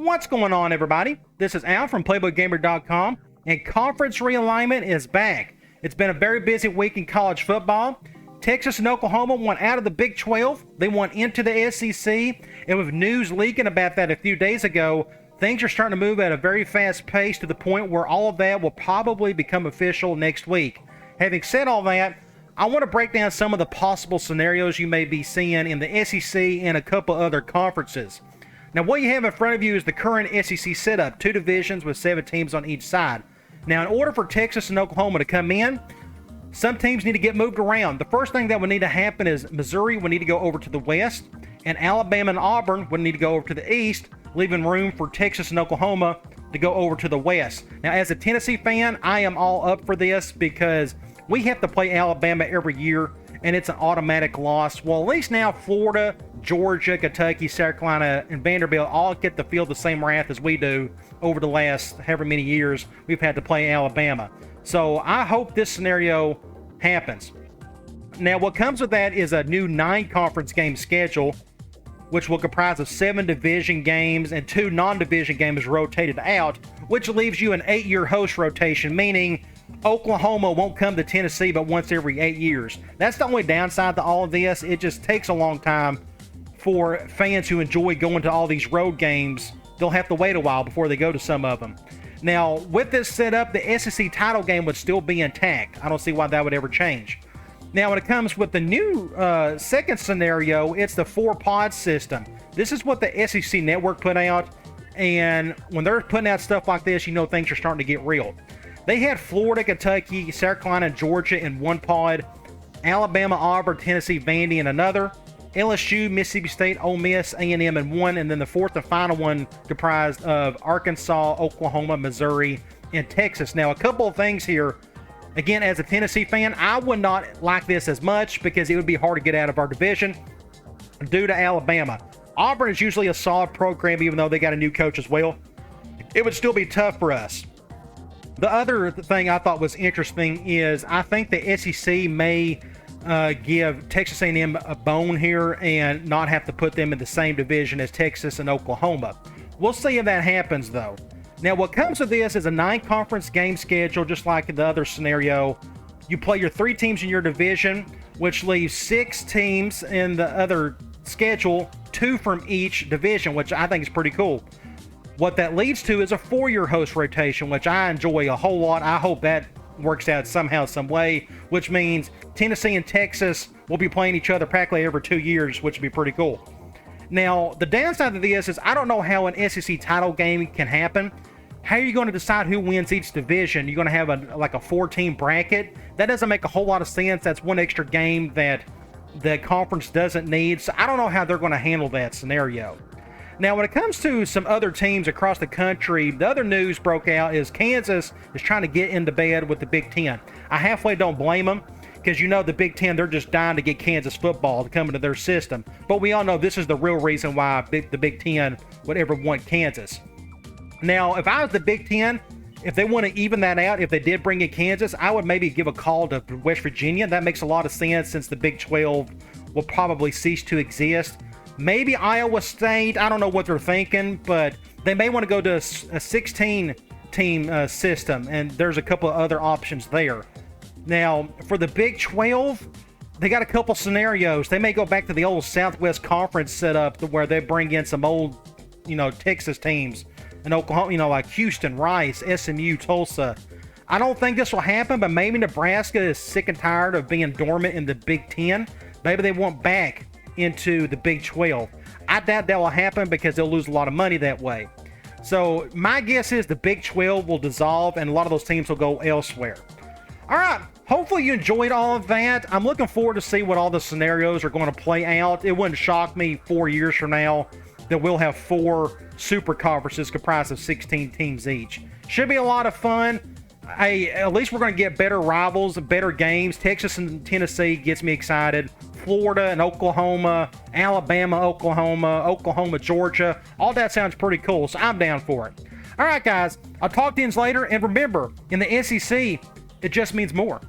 What's going on, everybody? This is Al from PlayboyGamer.com, and Conference Realignment is back. It's been a very busy week in college football. Texas and Oklahoma went out of the Big 12. They went into the SEC, and with news leaking about that a few days ago, things are starting to move at a very fast pace to the point where all of that will probably become official next week. Having said all that, I want to break down some of the possible scenarios you may be seeing in the SEC and a couple other conferences. Now, what you have in front of you is the current SEC setup, 2 divisions with 7 teams on each side. Now, in order for Texas and Oklahoma to come in, some teams need to get moved around. The first thing that would need to happen is Missouri would need to go over to the west, and Alabama and Auburn would need to go over to the east, leaving room for Texas and Oklahoma to go over to the west. Now, as a Tennessee fan, I am all up for this because we have to play Alabama every year, and it's an automatic loss. Well, at least now Florida, Georgia, Kentucky, South Carolina, and Vanderbilt all get to feel the same wrath as we do over the last however many years we've had to play Alabama. So I hope this scenario happens. Now, what comes with that is a new 9-conference game schedule, which will comprise of 7 division games and 2 non-division games rotated out, which leaves you an 8-year host rotation, meaning Oklahoma won't come to Tennessee but once every 8 years. That's the only downside to all of this. It just takes a long time for fans who enjoy going to all these road games. They'll have to wait a while before they go to some of them. Now, with this setup, the SEC title game would still be intact. I don't see why that would ever change. Now, when it comes with the new second scenario, it's the 4-pod system. This is what the SEC network put out, and when they're putting out stuff like this, you know things are starting to get real. They had Florida, Kentucky, South Carolina, and Georgia in one pod, Alabama, Auburn, Tennessee, Vandy in another, LSU, Mississippi State, Ole Miss, A&M in one, and then the fourth and final one comprised of Arkansas, Oklahoma, Missouri, and Texas. Now, a couple of things here. Again, as a Tennessee fan, I would not like this as much because it would be hard to get out of our division due to Alabama. Auburn is usually a solid program, even though they got a new coach as well. It would still be tough for us. The other thing I thought was interesting is I think the SEC may give Texas A&M a bone here and not have to put them in the same division as Texas and Oklahoma. We'll see if that happens, though. Now, what comes with this is a 9-conference game schedule, just like the other scenario. You play your 3 teams in your division, which leaves 6 teams in the other schedule, 2 from each division, which I think is pretty cool. What that leads to is a 4-year host rotation, which I enjoy a whole lot. I hope that works out somehow, some way, which means Tennessee and Texas will be playing each other practically every 2 years, which would be pretty cool. Now, the downside of this is I don't know how an SEC title game can happen. How are you going to decide who wins each division? You're going to have a 4-team bracket? That doesn't make a whole lot of sense. That's one extra game that the conference doesn't need. So I don't know how they're going to handle that scenario. Now, when it comes to some other teams across the country, the other news broke out is Kansas is trying to get into bed with the Big Ten. I halfway don't blame them because you know the Big Ten, they're just dying to get Kansas football to come into their system. But we all know this is the real reason why the Big Ten would ever want Kansas. Now, if I was the Big Ten, if they want to even that out, if they did bring in Kansas, I would maybe give a call to West Virginia. That makes a lot of sense since the Big 12 will probably cease to exist. Maybe Iowa State. I don't know what they're thinking, but they may want to go to a 16-team system, and there's a couple of other options there. Now, for the Big 12, they got a couple scenarios. They may go back to the old Southwest Conference setup where they bring in some old, Texas teams and Oklahoma, like Houston, Rice, SMU, Tulsa. I don't think this will happen, but maybe Nebraska is sick and tired of being dormant in the Big 10. Maybe they want back into the Big 12. I doubt that will happen because they'll lose a lot of money that way. So my guess is the Big 12 will dissolve and a lot of those teams will go elsewhere. All right, hopefully you enjoyed all of that. I'm looking forward to see what all the scenarios are going to play out. It wouldn't shock me 4 years from now that we'll have 4 super conferences comprised of 16 teams each. Should be a lot of fun. Hey, at least we're going to get better rivals, better games. Texas and Tennessee gets me excited. Florida and Oklahoma, Alabama, Oklahoma, Georgia. All that sounds pretty cool, so I'm down for it. All right, guys. I'll talk to you later. And remember, in the SEC, it just means more.